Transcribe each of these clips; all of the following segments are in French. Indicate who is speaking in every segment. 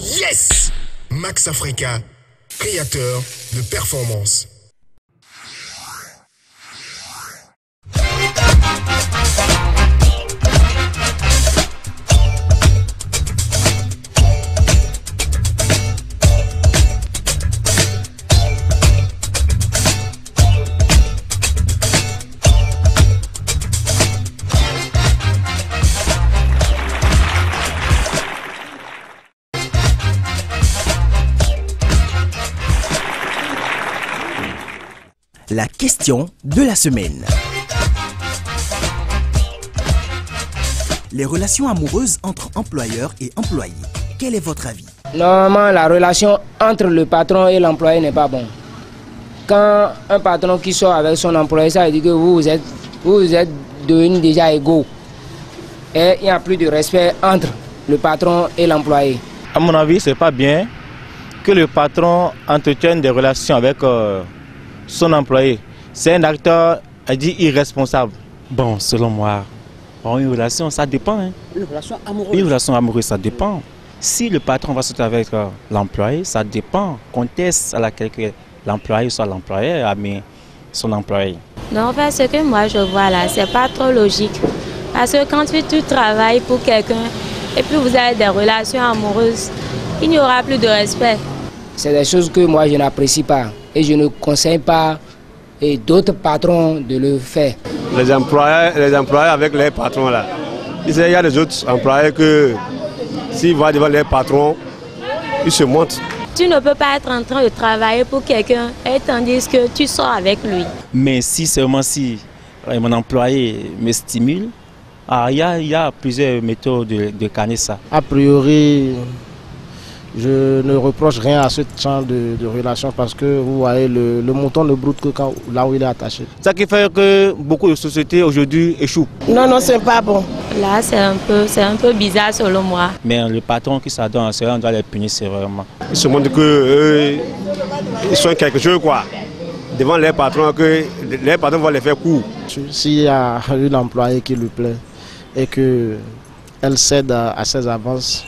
Speaker 1: Yes! Max Africa, créateur de performance.
Speaker 2: La question de la semaine. Les relations amoureuses entre employeurs et employés. Quel est votre avis?
Speaker 3: Normalement, la relation entre le patron et l'employé n'est pas bonne. Quand un patron qui sort avec son employé, ça veut dire que vous êtes devenus déjà égaux. Et il n'y a plus de respect entre le patron et l'employé.
Speaker 4: À mon avis, ce n'est pas bien que le patron entretienne des relations avec son employé. C'est un acteur, elle dit, irresponsable.
Speaker 5: Bon, selon moi, une relation, ça dépend. Hein.
Speaker 2: Une relation amoureuse?
Speaker 5: Une relation amoureuse, ça dépend. Si le patron va sortir avec l'employé, ça dépend. Contexte à laquelle l'employé soit l'employé, mais son employé.
Speaker 6: Non, en fait, ce que moi je vois là, c'est pas trop logique. Parce que quand tu travailles pour quelqu'un et puis vous avez des relations amoureuses, il n'y aura plus de respect.
Speaker 3: C'est des choses que moi je n'apprécie pas. Et je ne conseille pas d'autres patrons de le faire.
Speaker 7: Les employés avec les patrons là, il y a des autres employés que s'ils vont devant les patrons, ils se montent.
Speaker 6: Tu ne peux pas être en train de travailler pour quelqu'un et tandis que tu sors avec lui.
Speaker 5: Mais si seulement si mon employé me stimule, il y a plusieurs méthodes de canner ça.
Speaker 8: A priori, je ne reproche rien à ce genre de relation parce que vous voyez, le mouton ne broute que là où il est attaché.
Speaker 4: Ça qui fait que beaucoup de sociétés aujourd'hui échouent.
Speaker 9: Non, c'est pas bon.
Speaker 6: Là, c'est un peu bizarre selon moi.
Speaker 5: Mais le patron qui s'adonne à cela, on doit les punir sévèrement.
Speaker 7: Ils se montrent qu'ils sont quelque chose quoi. Devant les patrons, que les patrons vont les faire court.
Speaker 8: S'il y a une employée qui lui plaît et qu'elle cède à ses avances,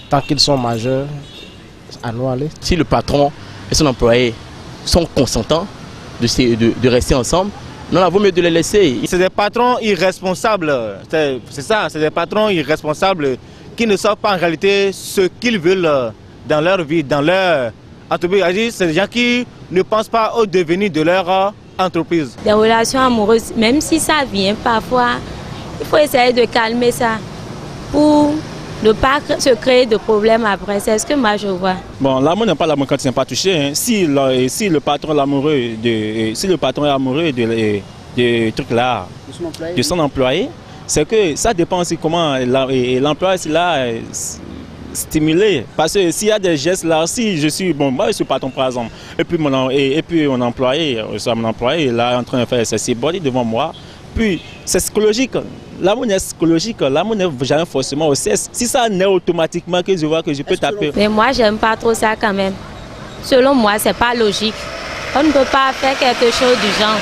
Speaker 8: tant qu'ils sont majeurs, à nous aller.
Speaker 10: Si le patron et son employé sont consentants de rester ensemble, non, il vaut mieux de les laisser.
Speaker 4: C'est des patrons irresponsables, c'est ça, c'est des patrons irresponsables qui ne savent pas en réalité ce qu'ils veulent dans leur vie, dans leur entreprise. C'est des gens qui ne pensent pas au devenir de leur entreprise.
Speaker 6: Des relations amoureuses, même si ça vient parfois, il faut essayer de calmer ça pour ne pas se créer de problèmes après. C'est ce que moi je vois.
Speaker 5: Bon, l'amour n'est pas l'amour quand il n'est pas touché. Hein. Si le patron est amoureux de trucs là, de son employé, c'est que ça dépend aussi comment l'employé est là stimulé. Parce que s'il y a des gestes là, si je suis moi je suis patron par exemple, et puis mon employé est là en train de faire ses body devant moi, puis c'est psychologique. L'amour est psychologique, l'amour n'est jamais forcément au sexe. Si ça naît automatiquement que je vois que je peux taper.
Speaker 6: Mais moi, j'aime pas trop ça quand même. Selon moi, c'est pas logique. On ne peut pas faire quelque chose du genre.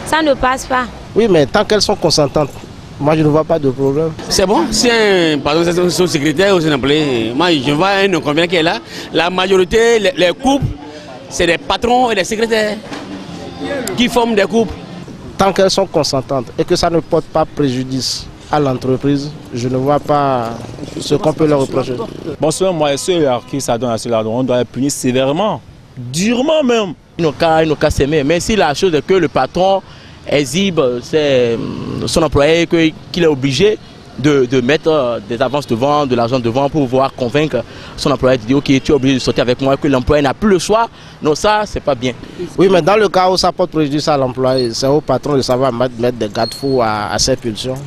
Speaker 6: Ça ne passe pas.
Speaker 8: Oui, mais tant qu'elles sont consentantes, moi je ne vois pas de problème.
Speaker 10: C'est bon, si un patron est son secrétaire ou son employé, moi je vois un inconvénient qui est là. La majorité, les couples, c'est des patrons et des secrétaires qui forment des couples.
Speaker 8: Tant qu'elles sont consentantes et que ça ne porte pas préjudice à l'entreprise, je ne vois pas ce qu'on peut leur reprocher.
Speaker 5: Bon, selon moi, ceux qui s'adonnent à cela, on doit les punir sévèrement, durement même.
Speaker 10: Ils n'ont qu'à s'aimer, mais si la chose est que le patron exhibe son employé, qu'il est obligé de mettre des avances devant, de l'argent devant pour pouvoir convaincre son employé de dire ok, tu es obligé de sortir avec moi, que l'employé n'a plus le choix. Non, ça, c'est pas bien.
Speaker 8: Oui, mais dans le cas où ça porte préjudice à l'employé, c'est au patron de savoir mettre des garde-fous à ses pulsions.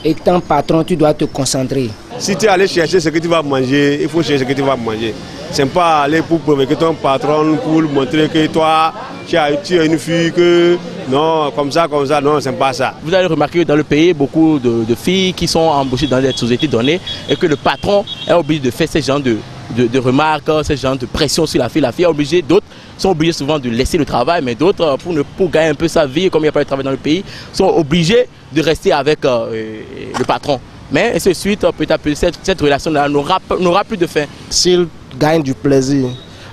Speaker 3: Étant patron, tu dois te concentrer.
Speaker 7: Si tu es allé chercher ce que tu vas manger, il faut chercher ce que tu vas manger. Ce n'est pas aller pour provoquer ton patron, pour montrer que toi, tu es une fille, que non, comme ça, non, c'est pas ça.
Speaker 10: Vous allez remarquer que dans le pays, beaucoup de filles qui sont embauchées dans des sociétés données et que le patron est obligé de faire ce genre de remarques, ce genre de pression sur la fille. La fille est obligée, d'autres sont obligés souvent de laisser le travail, mais d'autres, pour gagner un peu sa vie, comme il n'y a pas de travail dans le pays, sont obligés de rester avec le patron. Mais ainsi de suite, petit à petit, cette relation-là n'aura plus de fin.
Speaker 8: S'il gagne du plaisir,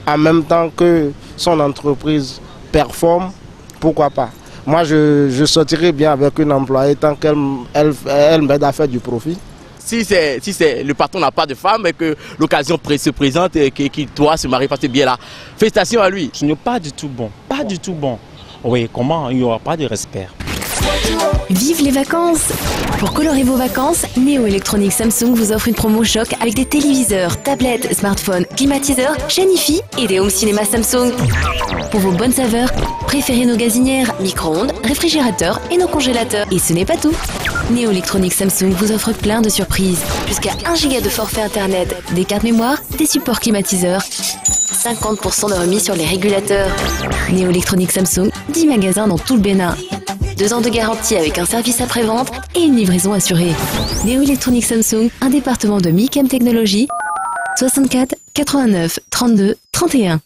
Speaker 8: en même temps que son entreprise performe, pourquoi pas? Moi, je sortirai bien avec une employée tant qu'elle m'aide à faire du profit.
Speaker 10: Si le patron n'a pas de femme et que l'occasion se présente et qu'il doit se marier par ce biais-là, félicitations à lui.
Speaker 5: Ce n'est pas du tout bon, pas du tout bon. Oui, comment? Il n'y aura pas de respect.
Speaker 9: Vive les vacances! Pour colorer vos vacances, Neo Electronics Samsung vous offre une promo choc avec des téléviseurs, tablettes, smartphones, climatiseurs, chaîne Hi-Fi et des home cinéma Samsung. Pour vos bonnes saveurs, préférez nos gazinières, micro-ondes, réfrigérateurs et nos congélateurs. Et ce n'est pas tout. Neo Electronics Samsung vous offre plein de surprises. Jusqu'à 1 giga de forfait internet, des cartes mémoire, des supports climatiseurs, 50% de remise sur les régulateurs. Neo Electronics Samsung, 10 magasins dans tout le Bénin. 2 ans de garantie avec un service après-vente et une livraison assurée. Neo Electronics Samsung, un département de Micam Technologies, 64 89 32 31.